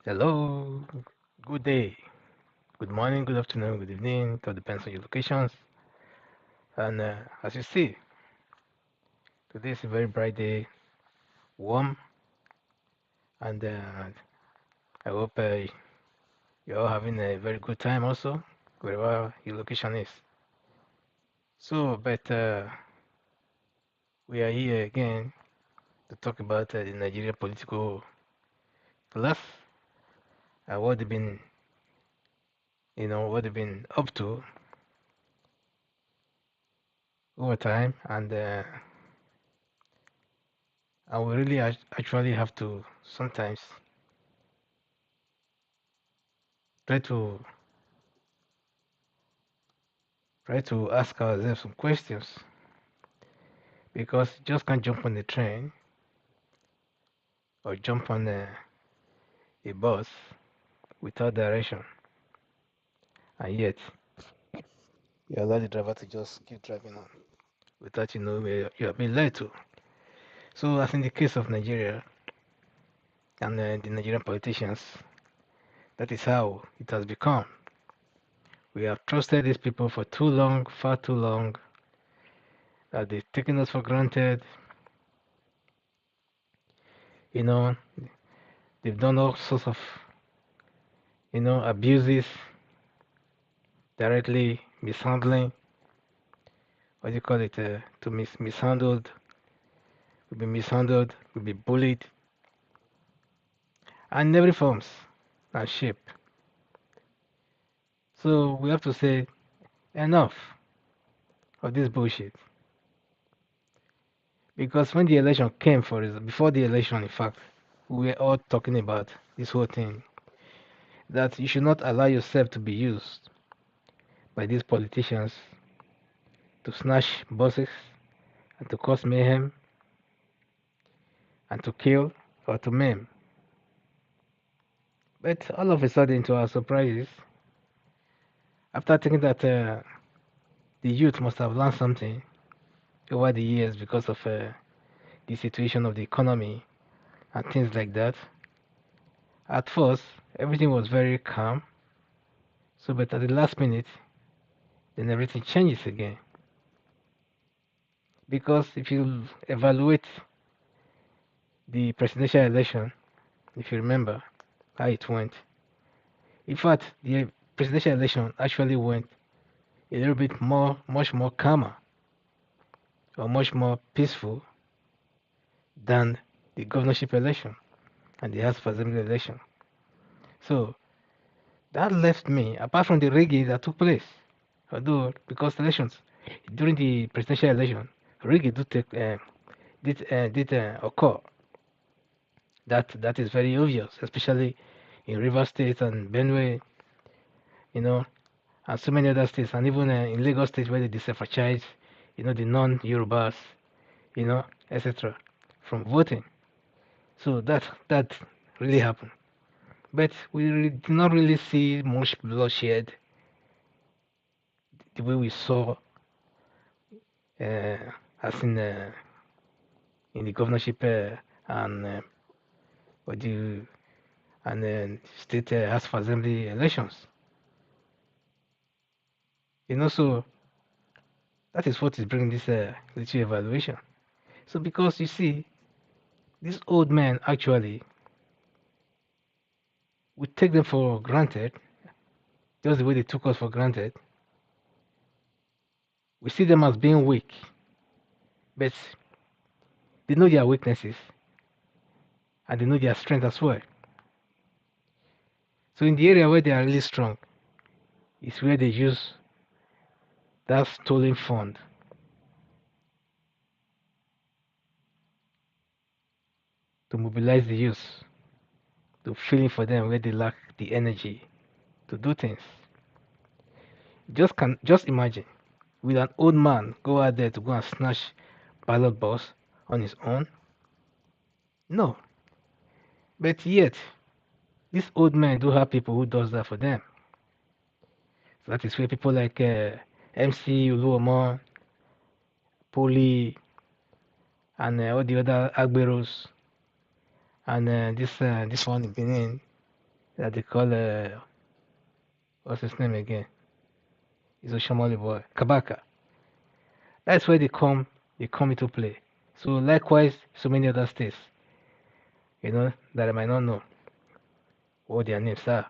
Hello, good day, good morning, good afternoon, good evening. It all depends on your locations. And as you see, today is a very bright day, warm, and I hope you're all having a very good time also, wherever your location is. So, but we are here again to talk about the Nigerian political class and what they've been, what they've been up to over time, and we really actually have to sometimes try to ask ourselves some questions because you just can't jump on the train or jump on a bus without direction, and yet you allow the driver to just keep driving on without where you have been led to. So, as in the case of Nigeria and the Nigerian politicians, that is how it has become. We have trusted these people for too long, far too long, that they've taken us for granted. You know, they've done all sorts of, abuses, directly mishandling, what do you call it, to mishandled, will be mishandled, will be bullied, and in every forms and shape. So we have to say enough of this bullshit. Because when the election came for us, before the election, in fact, we were all talking about this whole thing that you should not allow yourself to be used by these politicians to snatch buses and to cause mayhem and to kill or to maim. But all of a sudden, to our surprises, after thinking that the youth must have learned something over the years because of the situation of the economy and things like that. At first, everything was very calm. So, but at the last minute, then everything changes again. Because if you evaluate the presidential election, if you remember how it went, in fact, the presidential election actually went a little bit more, much more calmer or much more peaceful than the governorship election and the House of Assembly election. So that left me, apart from the rigging that took place, although because elections during the presidential election, rigging did occur. That is very obvious, especially in River State and Benue, you know, and so many other states, and even in Lagos State where they disenfranchise, the non-Yorubas, etc., from voting. So that really happened. But we did not really see much bloodshed the way we saw uh, as in the governorship and what do you, and state House of Assembly elections. So that is what is bringing this little evaluation. So because you see, these old men actually, we take them for granted, just the way they took us for granted. We see them as being weak, but they know their weaknesses and they know their strength as well. So in the area where they are really strong is where they use that stolen fund to mobilize the youth, to fill in for them where they lack the energy to do things. Just imagine, will an old man go out there to go and snatch ballot box on his own? No. But yet, these old men do have people who does that for them. So that is where people like MC Uluomo, Poli, and all the other Agberos, and this one in Benin, that they call what's his name again? He's a Shamali boy, Kabaka. That's where they come into play. So likewise, so many other states, that I might not know what their names are,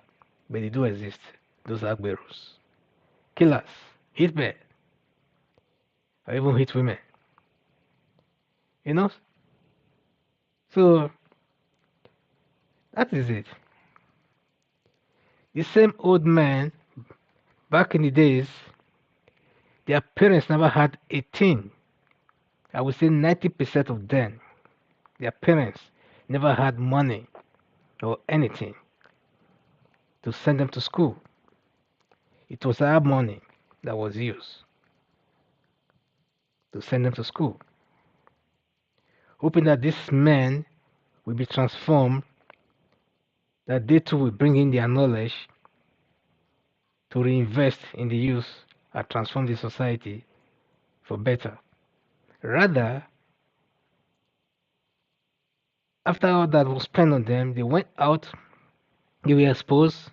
but they do exist. Those are Agberos, killers, hitmen, or even hit women. You know. So that is it. The same old man back in the days, their parents never had a thing. I would say 90% of them, their parents never had money or anything to send them to school. It was our money that was used to send them to school, hoping that this man will be transformed, that they too will bring in their knowledge to reinvest in the youth and transform the society for better. Rather, after all that was spent on them, they went out, they were exposed,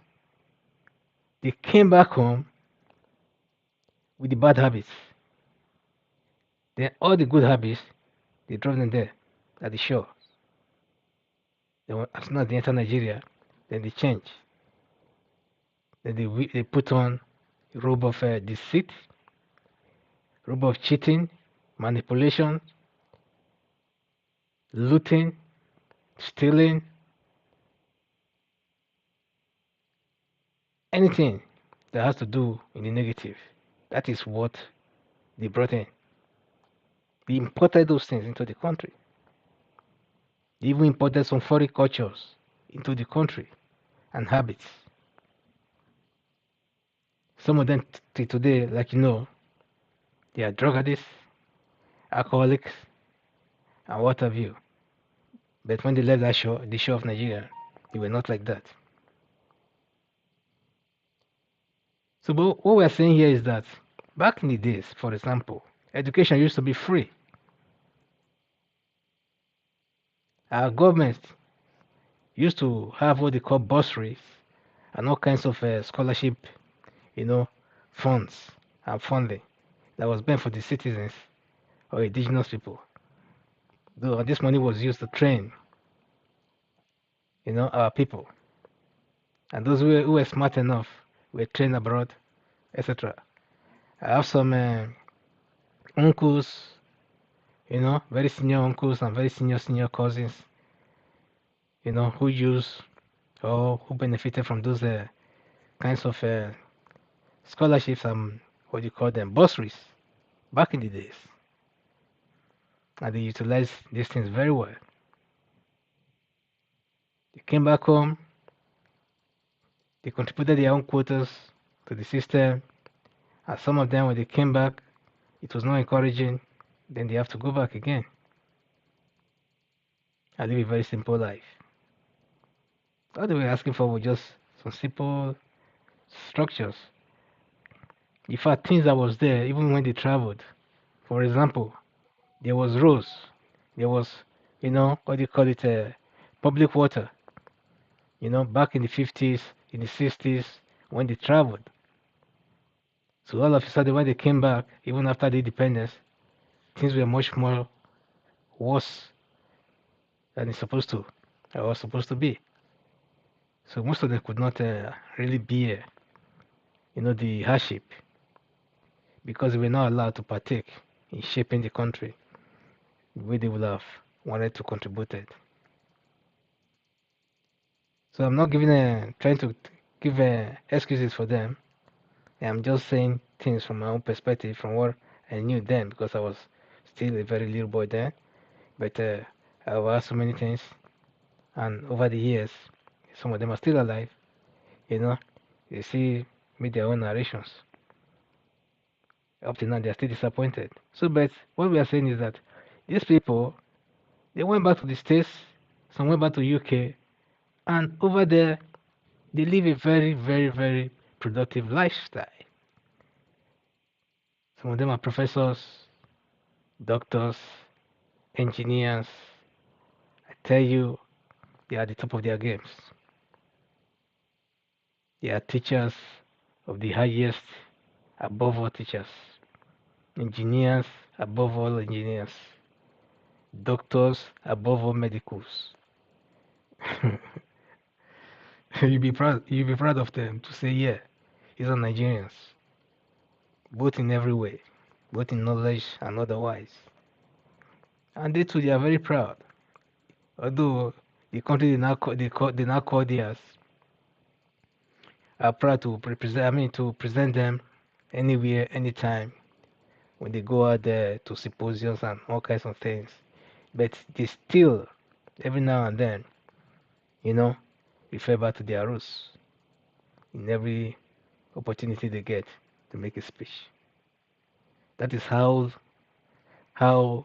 they came back home with the bad habits. Then all the good habits, they drove them there at the shore. Then as soon as they enter Nigeria, then they change. Then they put on a robe of deceit, robe of cheating, manipulation, looting, stealing, anything that has to do in the negative. That is what they brought in. They imported those things into the country. They even imported some foreign cultures into the country and habits. Some of them today, like they are drug addicts, alcoholics, and what have you. But when they left the shore of Nigeria, they were not like that. So what we're saying here is that back in the days, for example, education used to be free. Our government used to have what they call bursaries and all kinds of scholarship, you know, funds and funding that was meant for the citizens or indigenous people. Though this money was used to train, our people. And those who were smart enough were trained abroad, etc. I have some uncles, very senior uncles and very senior cousins, who use or who benefited from those kinds of scholarships and what do you call them, bursaries back in the days. And they utilized these things very well. They came back home, they contributed their own quotas to the system, and some of them, when they came back, it was not encouraging, then they have to go back again and live a very simple life. All they were asking for was just some simple structures. In fact, things that was there even when they traveled. For example, there was roads, there was, what do you call it, public water. Back in the 50s, in the 60s, when they traveled. So all of a sudden, when they came back, even after the independence, things were much more worse than it's supposed to, or was supposed to be. So most of them could not really bear, the hardship because they were not allowed to partake in shaping the country the way they would have wanted to contribute it. So I'm not trying to give excuses for them. I'm just saying things from my own perspective, from what I knew then, because I was still a very little boy then. But I've asked so many things, and over the years, some of them are still alive. They see made their own narrations. Up to now, they're still disappointed. So, but what we are saying is that these people, they went back to the States, some went back to UK, and over there, they live a very, very, very productive lifestyle. Some of them are professors, doctors, engineers. I tell you, they are at the top of their games. They are teachers of the highest, above all teachers, engineers above all engineers, doctors above all medicals. You'll be proud of them to say, yeah, these are Nigerians, both in every way, both in knowledge and otherwise. And they too, they are very proud. Although the country they now call theirs are proud to represent, to present them anywhere, anytime when they go out there to symposiums and all kinds of things. But they still, every now and then, you know, refer back to their roots in every opportunity they get to make a speech. That is how how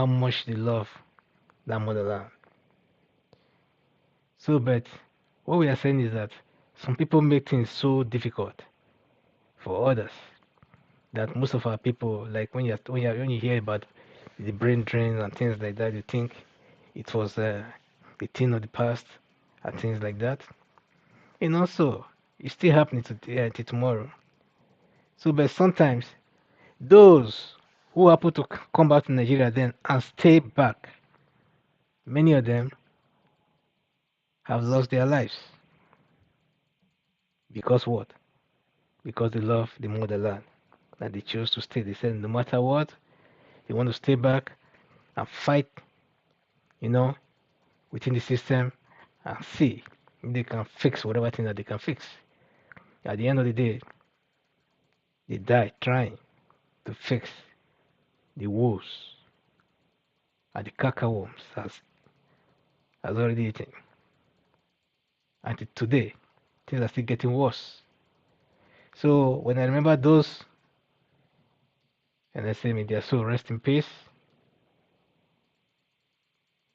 much they love that motherland. So, but what we are saying is that some people make things so difficult for others that most of our people, like when you hear about the brain drain and things like that, you think it was the thing of the past and things like that. And also, it's still happening to tomorrow. So, but sometimes those who happen to come back to Nigeria then and stay back, many of them have lost their lives because what? Because they love the motherland that they chose to stay. They said no matter what, they want to stay back and fight, you know, within the system and see if they can fix whatever thing that they can fix. At the end of the day, they die trying to fix the woes and the cacaworms has already eaten. Until today, things are still getting worse. So when I remember those, and I say, may their soul rest in peace,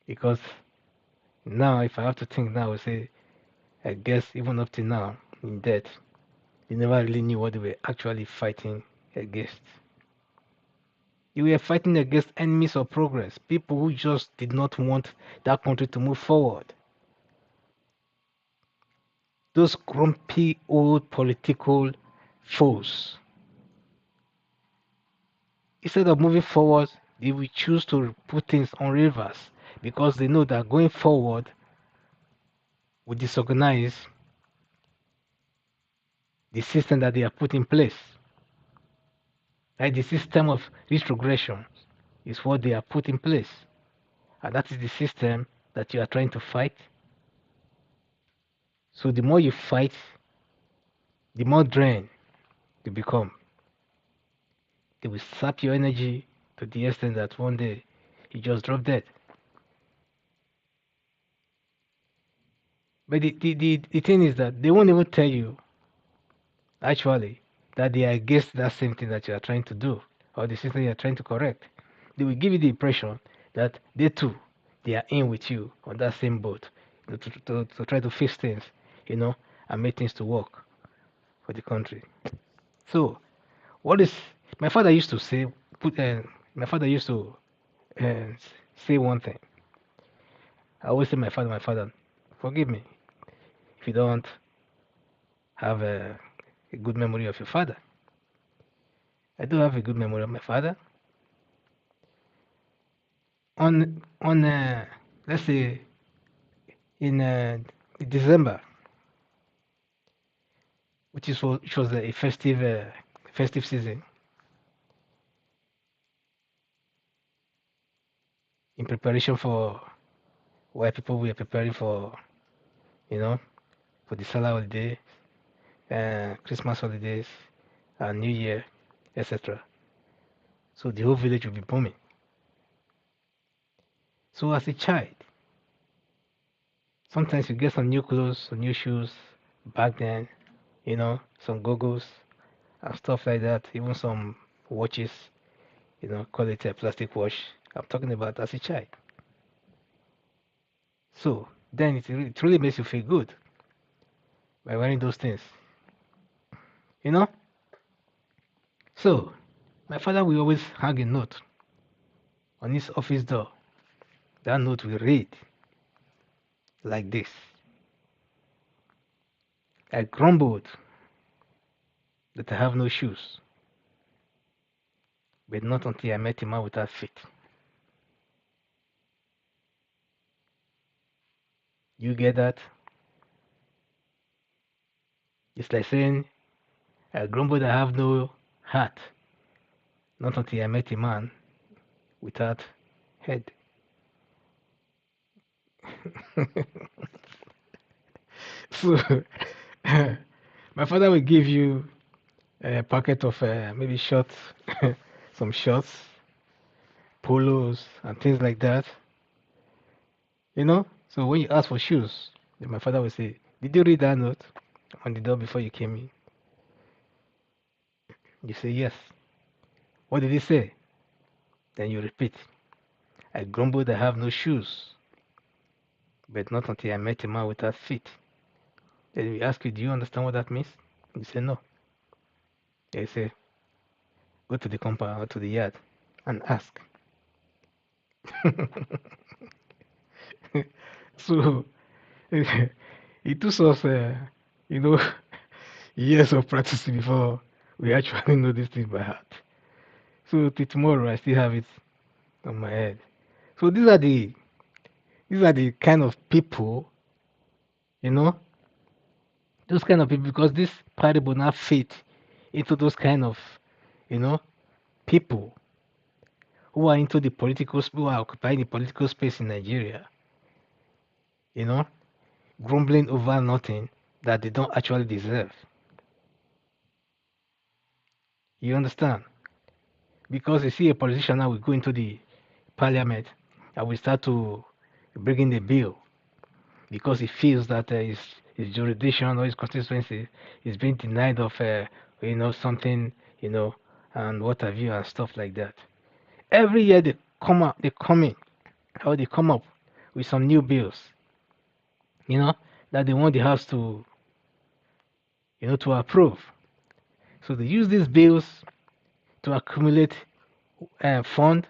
because now, if I have to think now, I say, I guess even up to now, in death, they never really knew what they were actually fighting against. You were fighting against enemies of progress, people who just did not want that country to move forward. Those grumpy old political foes. Instead of moving forward, they will choose to put things on reverse because they know that going forward will disorganize the system that they have put in place. Right? The system of retrogression is what they have put in place. And that is the system that you are trying to fight. So the more you fight, the more drained you become. They will sap your energy to the extent that one day you just drop dead. But the thing is that they won't even tell you, actually, that they are against that same thing that you are trying to do or the system you are trying to correct. They will give you the impression that they too, they are in with you on that same boat to try to fix things, and make things to work for the country. So, what is my father used to say? My father used to uh, say one thing. I always say, my father, forgive me if you don't have a good memory of your father. I do have a good memory of my father. On let's say in December, which was a festive season, in preparation for where people were preparing for, you know, for the Salah holiday, Christmas holidays, and New Year, etc. So the whole village will be booming. So as a child, sometimes you get some new clothes, some new shoes back then, some goggles and stuff like that, even some watches, call it a plastic watch. I'm talking about as a child. So then it really makes you feel good by wearing those things, you know? So my father will always hang a note on his office door. That note will read like this: I grumbled that I have no shoes, but not until I met a man without feet. You get that? It's like saying, I grumbled I have no hat, not until I met a man without head. So, my father will give you a packet of maybe shorts, some shorts, polos, and things like that. You know? So when you ask for shoes, then my father will say, did you read that note on the door before you came in? You say, yes. What did he say? Then you repeat, I grumbled I have no shoes, but not until I met a man without feet. Then we ask you, do you understand what that means? You say, no. They say, go to the compound or to the yard and ask. So it took us, you know, years of practicing before we actually know this thing by heart. So till tomorrow, I still have it on my head. So these are the kind of people, you know, those kind of people, because this parable now fit into those kind of, you know, people who are into the political, who are occupying the political space in Nigeria, you know, grumbling over nothing that they don't actually deserve. You understand? Because you see a politician now will go into the parliament and will start to bring in a bill because he feels that his jurisdiction or his constituency is being denied of, something, you know, and what have you and stuff like that. Every year they come in, or they come up with some new bills, you know, that they want the House to, to approve. So they use these bills to accumulate fund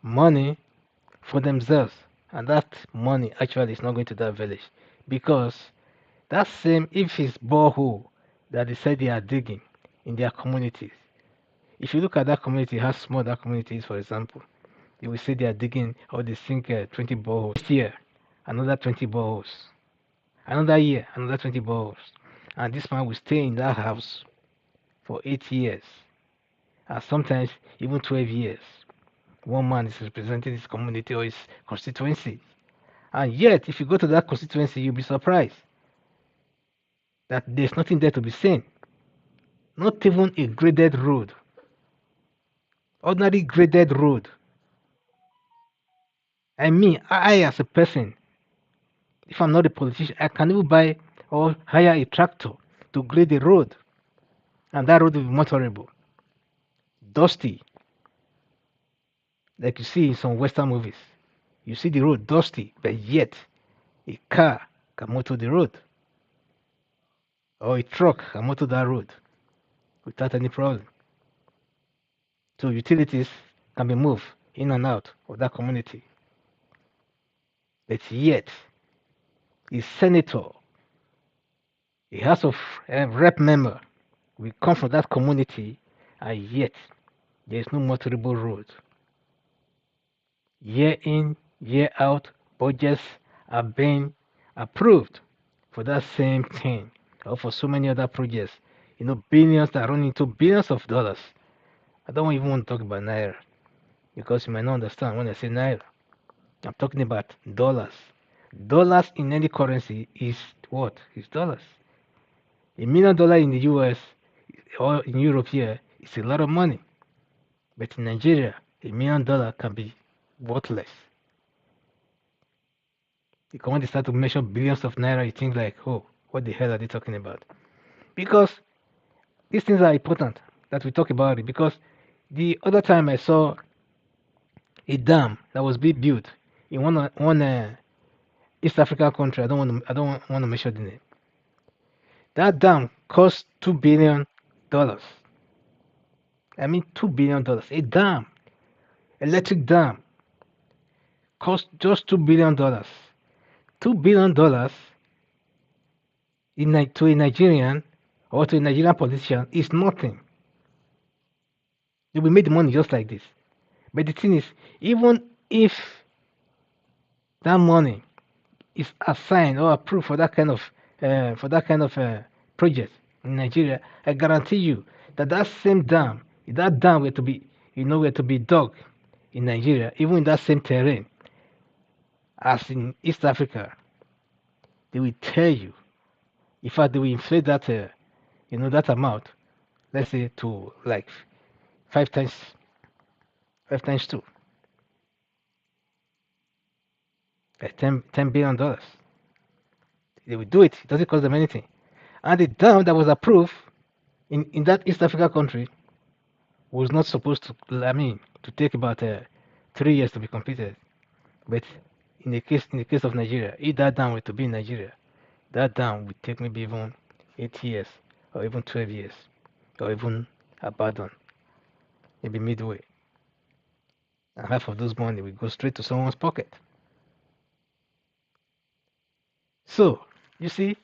money for themselves, and that money actually is not going to that village because that same, if it's borehole that they said they are digging in their communities, if you look at that community, how small that community is, for example, you will say they are digging or they sink 20 boreholes. Next year, another 20 boreholes. Another year, another 20 boreholes. And this man will stay in that house for 8 years, and sometimes even 12 years. One man is representing his community or his constituency. And yet, if you go to that constituency, you'll be surprised that there's nothing there to be seen. Not even a graded road. Ordinary graded road. I mean, I as a person, if I'm not a politician, I can even buy or hire a tractor to grade the road. And that road will be motorable. Dusty, like you see in some Western movies. You see the road dusty, but yet a car can motor the road. Or a truck can motor that road without any problem. So utilities can be moved in and out of that community. But yet, a senator, a House of Rep member will come from that community, and yet there is no motorable road. Year in, year out, budgets are being approved for that same thing or for so many other projects. Billions that run into billions of dollars. I don't even want to talk about Naira because you might not understand when I say Naira. I'm talking about dollars. Dollars in any currency is what? Is dollars. $1 million in the US or in Europe here is a lot of money. But in Nigeria, $1 million can be worthless. Because when they start to measure billions of naira, you think like, oh, what the hell are they talking about? Because these things are important that we talk about it. Because the other time I saw a dam that was being built in one East African country. I don't want to mention the name. That dam cost $2 billion. I mean $2 billion. A dam, electric dam, cost just $2 billion. $2 billion to a Nigerian or to a Nigerian politician is nothing. They will make the money just like this. But the thing is, even if that money is assigned or approved for that kind of project in Nigeria, I guarantee you that that same dam, if that dam were to be, were to be dug in Nigeria, even in that same terrain as in East Africa, they will tell you. In fact, they will inflate that, that amount. Let's say to like five times, 5 times 2, like $10 billion. They will do it. It doesn't cost them anything. And the dam that was approved in that East Africa country was not supposed to, to take about 3 years to be completed. But in the case of Nigeria, if that dam were to be in Nigeria, that dam would take maybe even 8 years or even 12 years or even abandon, maybe midway. And half of those money will go straight to someone's pocket. So, you see,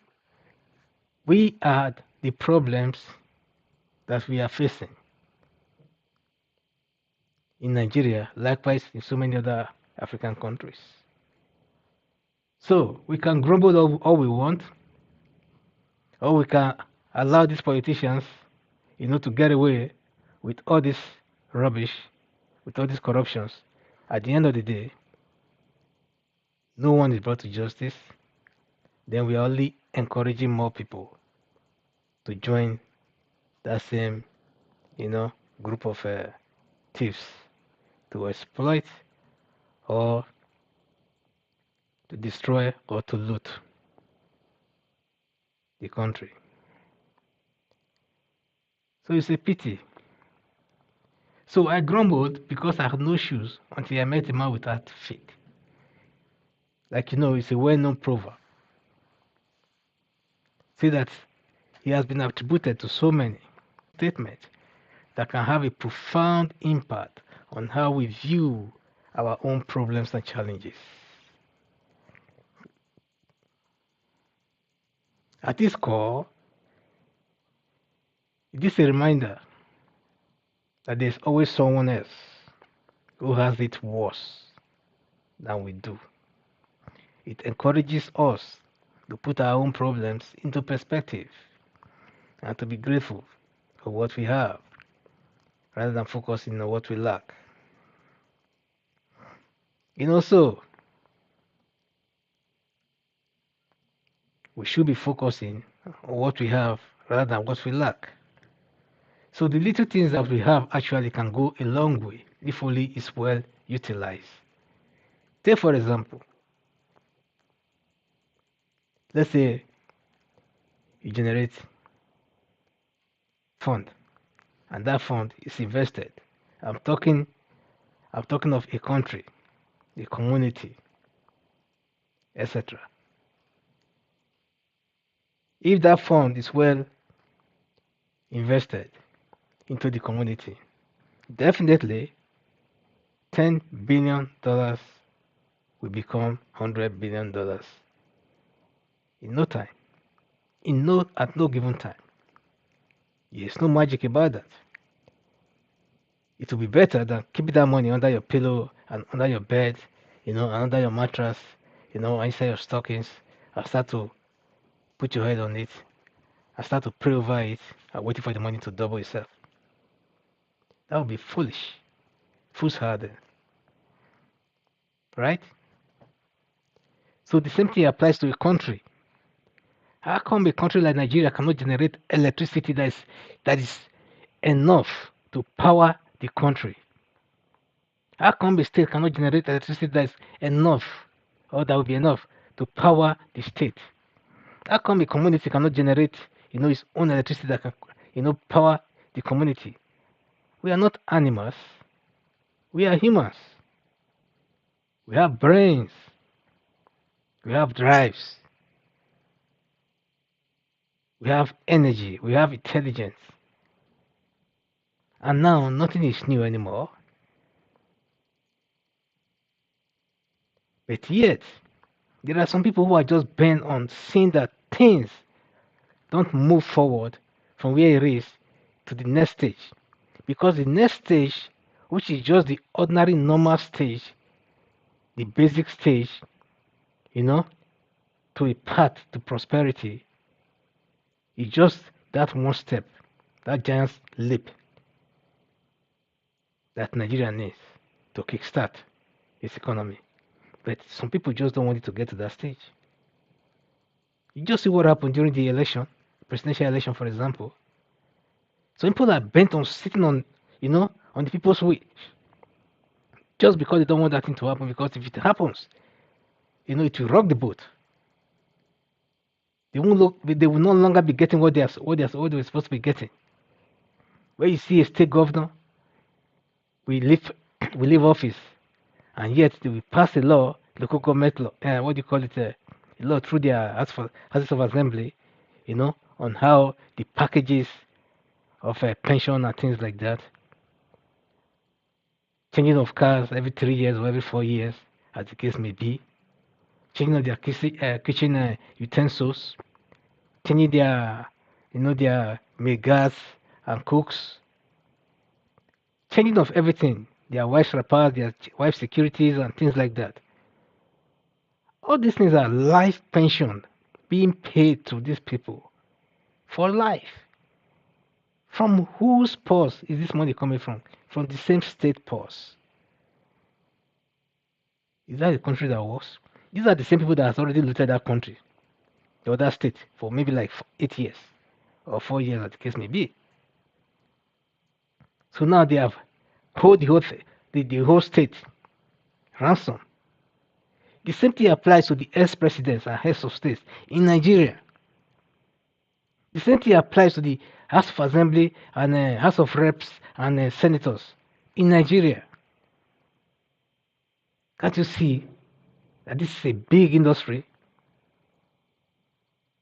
we are the problems that we are facing in Nigeria, likewise in so many other African countries. So we can grumble all we want, or we can allow these politicians, to get away with all this rubbish, with all these corruptions. At the end of the day, no one is brought to justice. Then we are only encouraging more people to join that same, group of thieves to exploit or to destroy or to loot the country. So it's a pity. So I grumbled because I had no shoes until I met a man without feet. Like it's a well-known proverb. See that he has been attributed to so many statements that can have a profound impact on how we view our own problems and challenges. At its core, it is a reminder that there's always someone else who has it worse than we do. It encourages us to put our own problems into perspective and to be grateful for what we have rather than focusing on what we lack. So we should be focusing on what we have rather than what we lack. So the little things that we have actually can go a long way if only it's well utilized. Take for example, let's say you generate fund and that fund is invested. I'm talking of a country, a community, etc. If that fund is well invested into the community, definitely $10 billion will become $100 billion in no time. At no given time. There's no magic about that. It will be better than keeping that money under your pillow and under your bed, and under your mattress, inside your stockings, and start to put your head on it, and start to pray over it, and waiting for the money to double itself. That would be foolhardy, right? So the same thing applies to a country. How come a country like Nigeria cannot generate electricity that is enough to power the country? How come a state cannot generate electricity that is enough, or that will be enough to power the state? How come a community cannot generate, its own electricity that can, power the community? We are not animals. We are humans. We have brains. We have drives. We have energy. We have intelligence. And now nothing is new anymore. But yet, there are some people who are just bent on seeing that things don't move forward from where it is to the next stage. Because the next stage, which is just the ordinary normal stage, the basic stage, you know, to a path to prosperity, is just that one step, that giant leap that Nigeria needs to kickstart its economy. But some people just don't want it to get to that stage. You just see what happened during the election, presidential election, for example. Some people are bent on sitting on, on the people's wish, just because they don't want that thing to happen. Because if it happens, it will rock the boat. They won't look. They will no longer be getting what they were supposed to be getting. Where you see a state governor, we leave we leave office, and yet they will pass a law, local government law, what do you call it, a law through their houses of assembly, on how the packages of pension and things like that, changing of cars every 3 years or every 4 years, as the case may be, changing of their kitchen utensils, changing their gas and cooks, changing of everything, their wife's wrappers, their wife securities and things like that. All these things are life pension being paid to these people for life. From whose purse is this money coming from? From the same state purse. Is that the country that works? These are the same people that has already looted that country, the other state, for maybe like 8 years or 4 years, as the case may be. So now they have hold the whole state ransom. The same thing applies to the ex-presidents and heads of states in Nigeria. The same thing applies to the House of Assembly and House of Reps and senators in Nigeria. Can't you see that this is a big industry?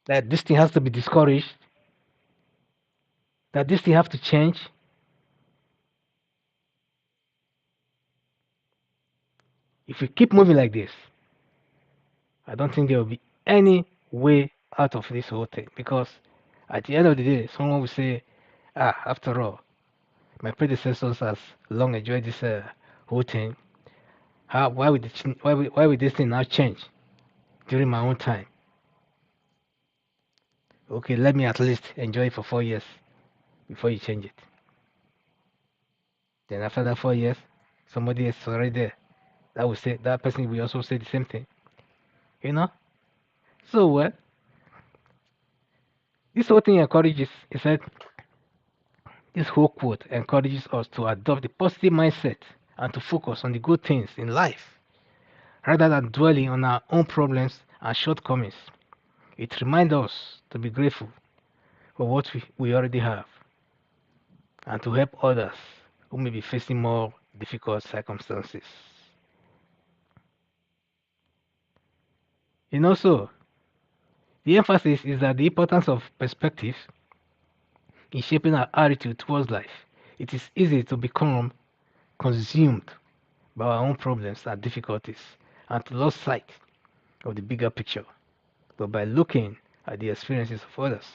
That this thing has to be discouraged? That this thing has to change? If we keep moving like this, I don't think there will be any way out of this whole thing. Because at the end of the day, someone will say, after all, my predecessors has long enjoyed this whole thing. Why would this thing now change during my own time? Okay, let me at least enjoy it for 4 years before you change it. Then after that 4 years, somebody is already there. That person will also say the same thing. You know? So this whole thing encourages, it said, this whole quote encourages us to adopt the positive mindset and to focus on the good things in life rather than dwelling on our own problems and shortcomings. It reminds us to be grateful for what we already have and to help others who may be facing more difficult circumstances. So the emphasis is that the importance of perspective in shaping our attitude towards life. It is easy to become consumed by our own problems and difficulties and to lose sight of the bigger picture. But by looking at the experiences of others,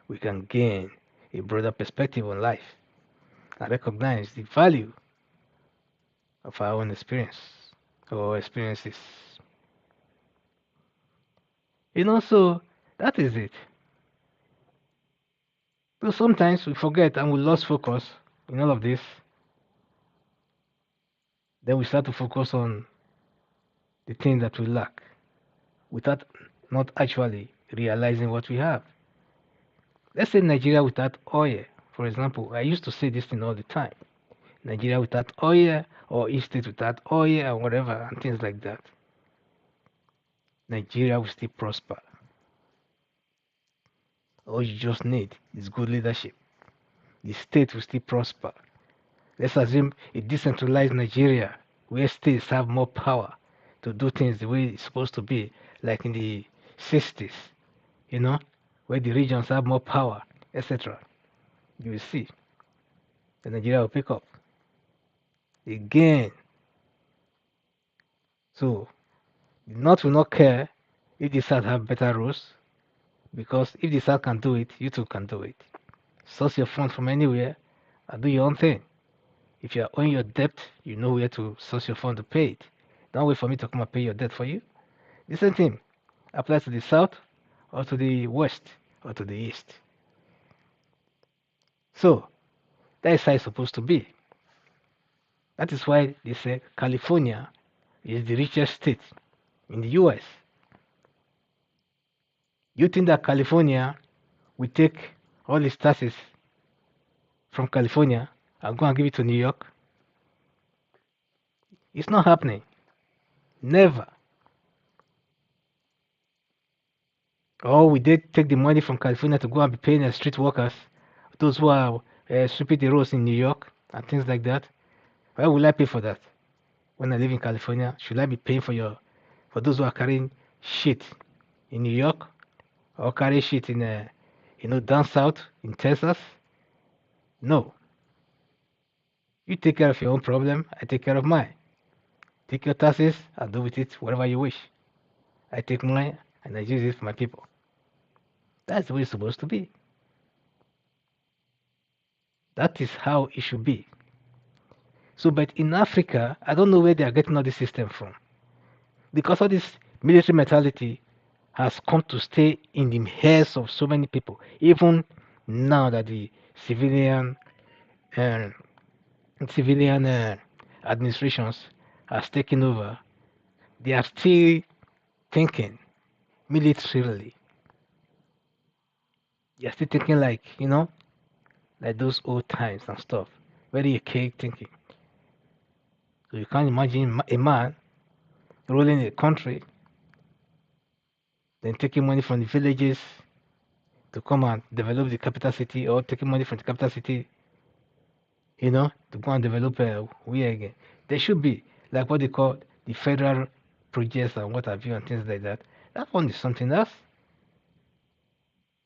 we can gain a broader perspective on life and recognize the value of our own experience or experiences. So that is it. So sometimes we forget and we lose focus in all of this. Then we start to focus on the things that we lack without not actually realizing what we have. Let's say Nigeria without oil, for example. I used to say this thing all the time. Nigeria without oil or each state without oil and whatever and things like that. Nigeria will still prosper. All you just need is good leadership. The state will still prosper. Let's assume a decentralized Nigeria where states have more power to do things the way it's supposed to be, like in the 60s, where the regions have more power, etc. You will see that Nigeria will pick up again. So the North will not care if the South have better roads, Because if the South can do it, you too can do it. Source your funds from anywhere and do your own thing. If you are owing your debt, you know where to source your fund to pay it. Don't wait for me to come and pay your debt for you. The same thing applies to the South or to the West or to the East. So that is how it's supposed to be. That is why they say California is the richest state in the US. You think that California will take all its taxes from California and go and give it to New York? It's not happening. Never. Or we did take the money from California to go and be paying the street workers, those who are sweeping the roads in New York and things like that. Why will I pay for that? When I live in California, should I be paying for those who are carrying shit in New York or carry shit in down south in Texas? No. You take care of your own problem. I take care of mine. Take your taxes and do with it whatever you wish. I take mine and I use it for my people. That's the way it's supposed to be. That is how it should be. So, but in Africa, I don't know where they are getting all this system from. Because all this military mentality has come to stay in the heads of so many people. Even now that the uh, civilian administrations has taken over, they are still thinking militarily. They are still thinking like those old times and stuff. Very archaic thinking. So you can't imagine a man ruling a country, then taking money from the villages to come and develop the capital city, or taking money from the capital city, to go and develop we again. There should be like what they call the federal projects and what have you and things like that. That one is something else.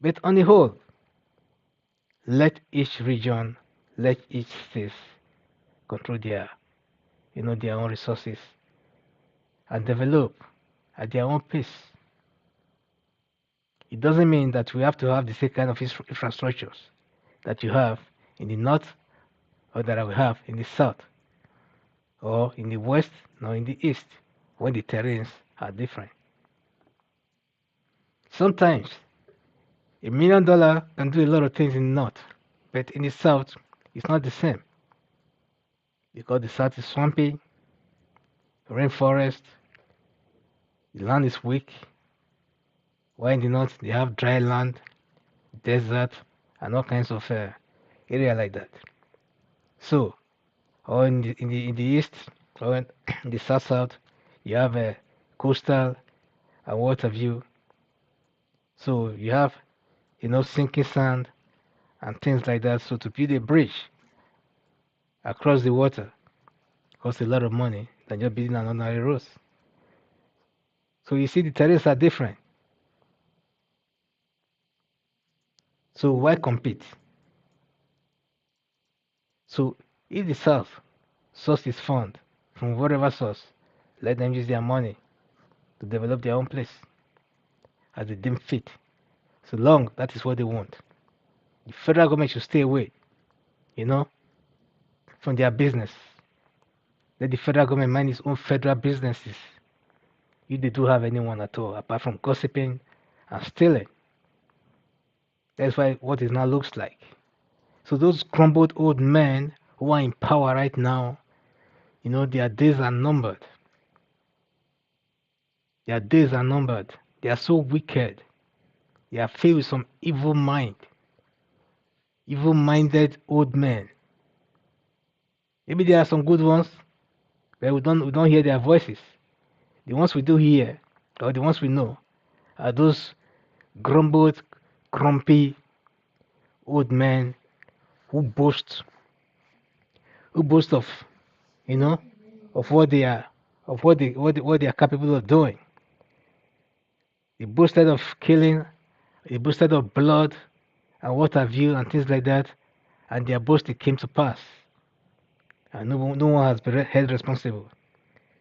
But on the whole, let each region, let each state control their own resources and develop at their own pace. It doesn't mean that we have to have the same kind of infrastructures that you have in the north or that we have in the south or in the west nor in the east when the terrains are different. Sometimes $1 million can do a lot of things in the north, but in the south it's not the same because the south is swampy, rainforest, the land is weak, while in the north they have dry land, desert, and all kinds of area like that. So, or in the east or in the south, you have a coastal and water view. So you have sinking sand and things like that. So to build a bridge across the water costs a lot of money than just building an ordinary road. So you see the terrains are different. So why compete? So if the South source is fund from whatever source, let them use their money to develop their own place as they deem fit. So long that is what they want. The federal government should stay away, from their business. Let the federal government mind its own federal businesses, if they do have anyone at all, apart from gossiping and stealing. That's why what it now looks like. So those crumbled old men who are in power right now, their days are numbered. Their days are numbered. They are so wicked. They are filled with some evil-minded old men. Maybe there are some good ones, but we don't hear their voices. The ones we do hear, or the ones we know, are those grumbled, grumpy old men who boast of, of what they are, of what they are capable of doing. They boasted of killing, they boasted of blood and what have you and things like that, and their boast came to pass, and no one has been held responsible.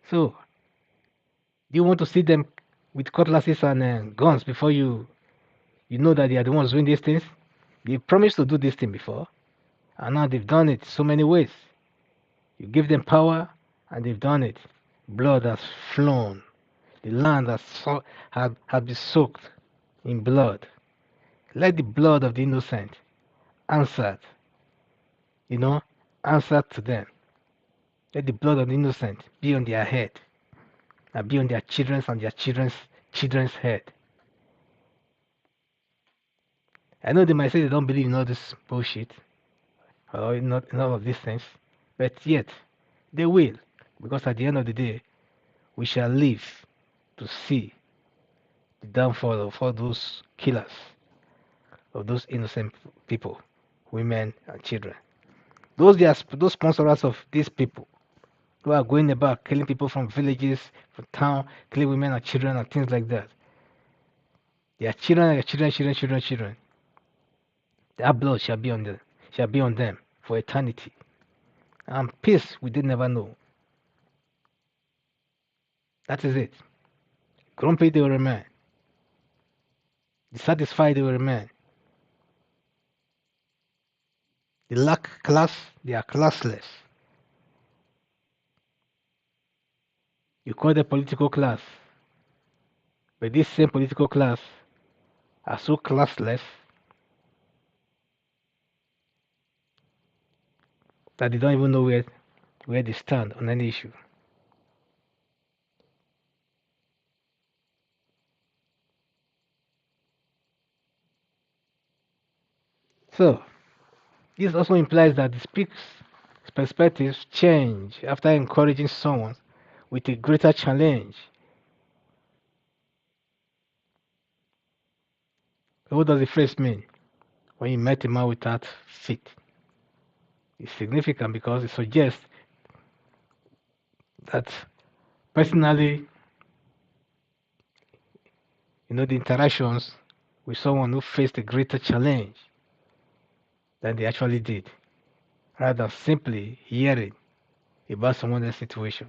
So, do you want to see them with cutlasses and guns before you You know that they are the ones doing these things. They promised to do this thing before, and now they've done it so many ways. You give them power, and they've done it. Blood has flown. The land has been soaked in blood. Let the blood of the innocent answer, you know, answer to them. Let the blood of the innocent be on their head and be on their children's and their children's head. I know they might say they don't believe in all this bullshit or in all of these things, but yet they will, because at the end of the day, we shall live to see the downfall of all those killers, of those innocent people, women and children. Those sponsors of these people who are going about killing people from villages, from town, killing women and children and things like that. Their children. That blood shall be on them for eternity. And peace we did never know. That is it. Grumpy they will remain. Dissatisfied they will remain. They lack class, they are classless. You call them political class, but this same political class are so classless that they don't even know where they stand on any issue. So, this also implies that the speaker's perspectives change after encouraging someone with a greater challenge. What does the phrase mean? When you met a man without feet, it's significant because it suggests that personally, the interactions with someone who faced a greater challenge than they actually did, rather than simply hearing about someone else's situation.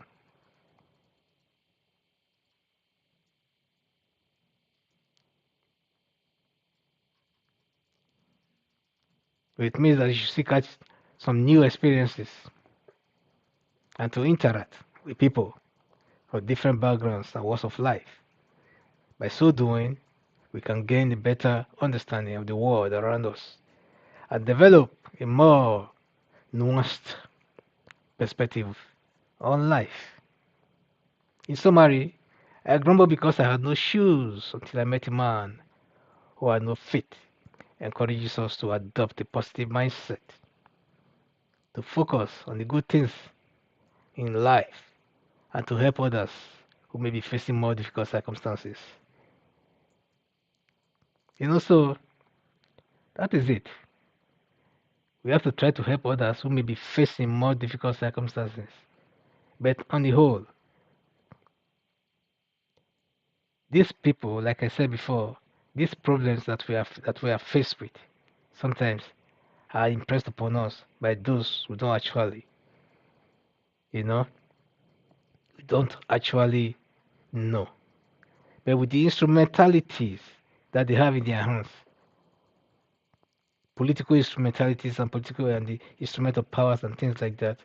It means that you should seek out some new experiences and to interact with people from different backgrounds and walks of life. By so doing, we can gain a better understanding of the world around us and develop a more nuanced perspective on life. In summary, I grumbled because I had no shoes until I met a man who had no feet. Encourages us to adopt a positive mindset, to focus on the good things in life, and to help others who may be facing more difficult circumstances. So that is it. We have to try to help others who may be facing more difficult circumstances. But on the whole, these people, like I said before, these problems that we are faced with, sometimes are impressed upon us by those who don't actually, you know, we don't actually know. But with the instrumentalities that they have in their hands, political instrumentalities and the instrumental powers and things like that,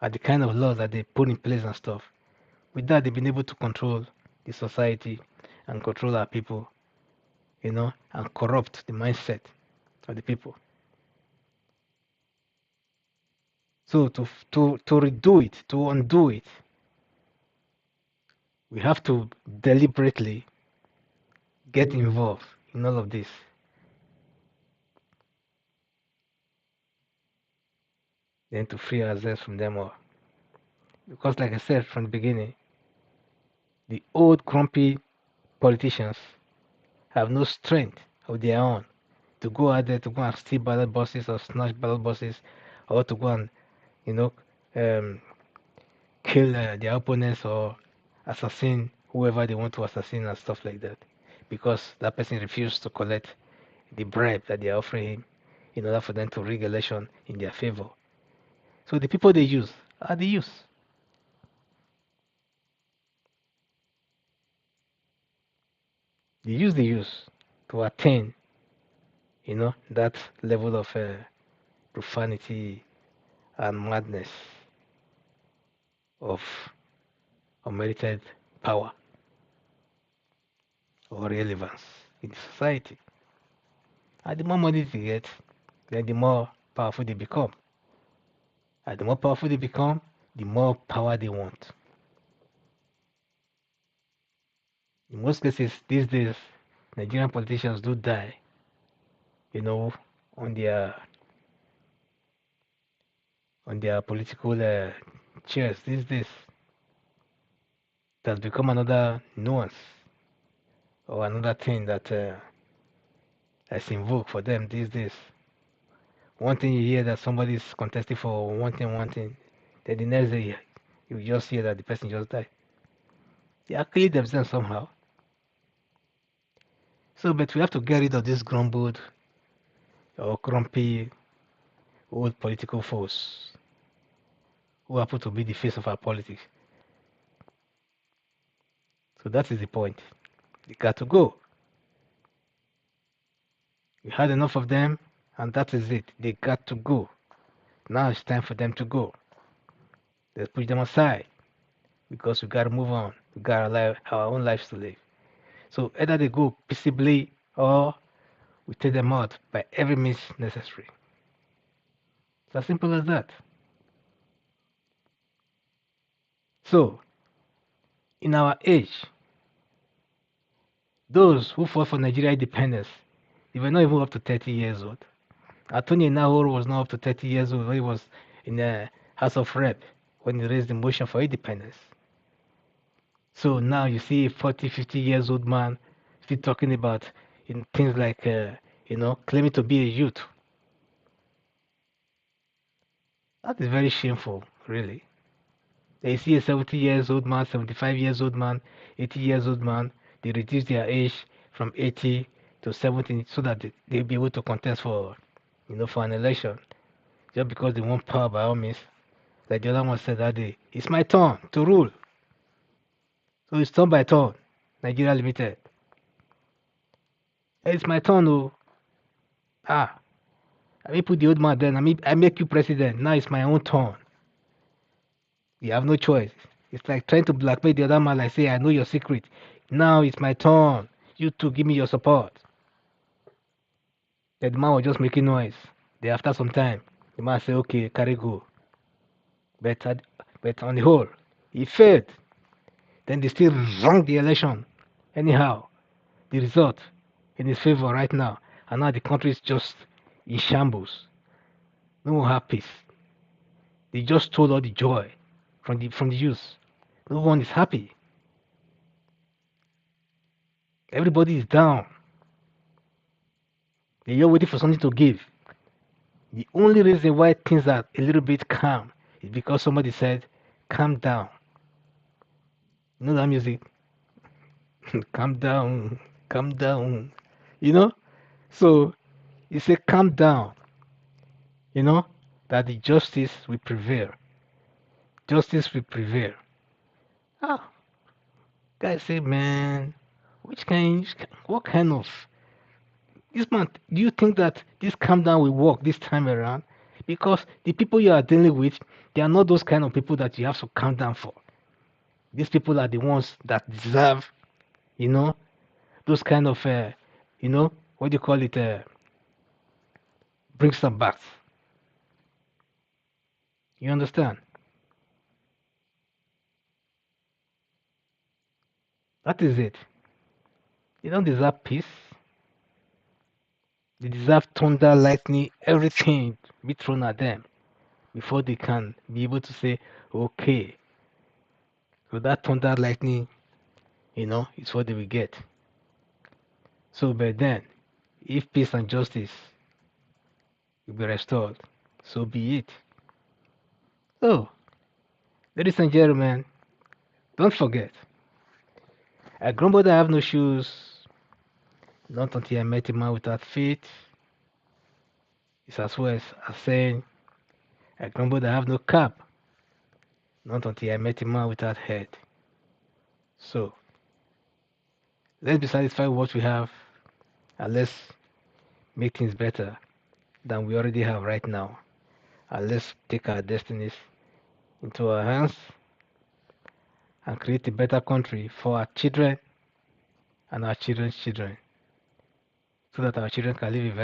and the kind of laws that they put in place and stuff. With that, they've been able to control the society and control our people, and corrupt the mindset of the people. So to redo it, to undo it, we have to deliberately get involved in all of this. Then to free ourselves from them all. Because like I said from the beginning, the old grumpy politicians have no strength of their own to go out there to go and steal ballot boxes or snatch ballot boxes or to go and, you know, um, kill their opponents or assassin whoever they want to assassin and stuff like that because that person refused to collect the bribe that they are offering him in order for them to rig election in their favor. So the people they use are the youth. They use the youth. to attain, that level of profanity and madness of unmerited power or relevance in society. And the more money they get, then the more powerful they become. And the more powerful they become, the more power they want. In most cases these days, Nigerian politicians do die, you know, on their political chairs these days. It has become another nuance or another thing that is invoked for them these days. One thing you hear that somebody is contesting for one thing, then the next day you just hear that the person just died. They are killing themselves somehow. So, but we have to get rid of this grumbled or grumpy old political force who happen to be the face of our politics. So that is the point. They got to go. We had enough of them, and that is it. They got to go. Now it's time for them to go. Let's push them aside because we got to move on. We got our own lives to live. So either they go peaceably or we take them out by every means necessary. It's as simple as that. So, in our age, those who fought for Nigeria independence, they were not even up to 30 years old. Attorney Nahor was not up to 30 years old when he was in the House of Rep when he raised the motion for independence. So now you see a 40, 50 years old man still talking about in things like, claiming to be a youth. That is very shameful, really. They see a 70 years old man, 75 years old man, 80 years old man, they reduce their age from 80 to 70 so that they'll be able to contest for an election. Just because they want power by all means. Like the other one said that day, it's my turn to rule. So it's turn by turn, Nigeria Limited. Hey, it's my turn, oh. I may put the old man then, I make you president. Now it's my own turn. You have no choice. It's like trying to blackmail the other man, like say, I know your secret. Now it's my turn. You two give me your support. Then the man was just making noise. Then after some time, the man said, okay, carry go. But on the whole, he failed. Then they still wrong the election. Anyhow, the result in his favor right now. And now the country is just in shambles. No one have peace. They just stole all the joy from the youth. No one is happy. Everybody is down. They're waiting for something to give. The only reason why things are a little bit calm is because somebody said, calm down. You know that music? Calm down, calm down. You know? So you say calm down, that the justice will prevail. Justice will prevail. Ah, guys say, man, what kind of this man? Do you think that this calm down will work this time around? Because the people you are dealing with, they are not those kind of people that you have to calm down for. These people are the ones that deserve, those kind of, what do you call it? Bring some back. You understand? That is it. They don't deserve peace. They deserve thunder, lightning, everything be thrown at them before they can be able to say, okay, so that thunder, lightning, is what they will get. So, but then, if peace and justice will be restored, so be it. So, ladies and gentlemen, don't forget, I grumbled I have no shoes, not until I met a man without feet. It's as well as saying, I grumbled I have no cap, not until I met a man without head. So, let's be satisfied with what we have and let's make things better than we already have right now. And let's take our destinies into our hands and create a better country for our children and our children's children, so that our children can live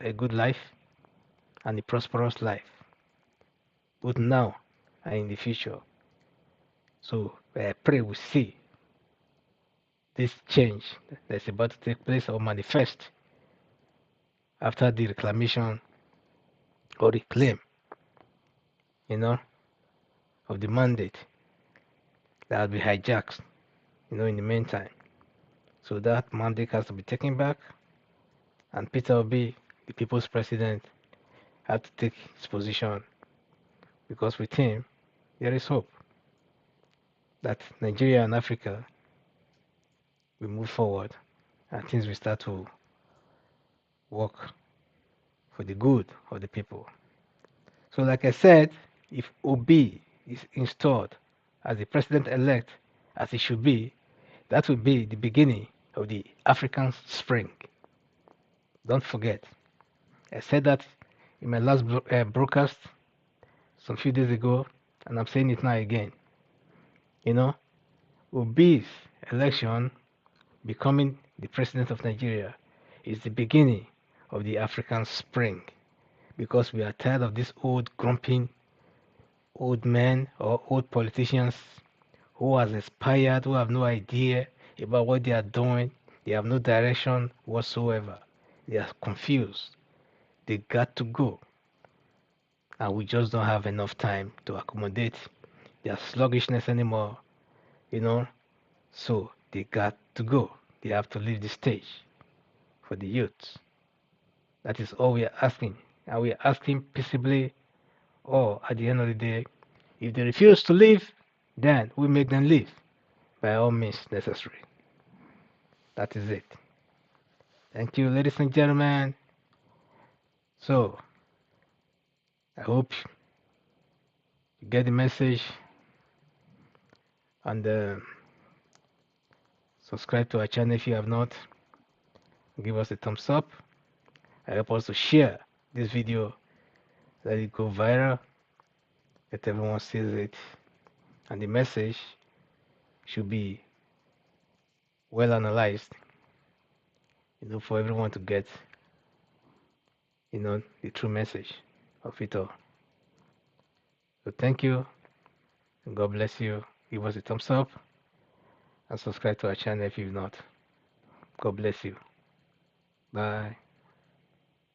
a good life and a prosperous life, both now and in the future. So I pray we see this change that's about to take place or manifest after the reclamation or the claim, you know, of the mandate that will be hijacked, in the meantime. So that mandate has to be taken back, and Peter Obi, the people's president, had to take his position, because with him there is hope that Nigeria and Africa will move forward and things will start to work for the good of the people. So, like I said, if Obi is installed as the president-elect, as he should be, that will be the beginning of the African Spring. Don't forget, I said that in my last broadcast some few days ago, and I'm saying it now again. Obi's election, becoming the president of Nigeria, is the beginning of the African Spring, because we are tired of these old grumpy old men or old politicians who has expired, who have no idea about what they are doing. They have no direction whatsoever. They are confused. They got to go. And we just don't have enough time to accommodate their sluggishness anymore, you know. So they got to go. They have to leave the stage for the youth. That is all we are asking. And we are asking peaceably, or at the end of the day, if they refuse to leave, then we make them leave by all means necessary. That is it. Thank you, ladies and gentlemen. So, I hope you get the message, and subscribe to our channel if you have not. Give us a thumbs up. I hope also share this video, let it go viral, let everyone sees it, and the message should be well analyzed, for everyone to get, the true message of it all. So thank you, and God bless you. Give us a thumbs up and subscribe to our channel if you've not. God bless you. Bye.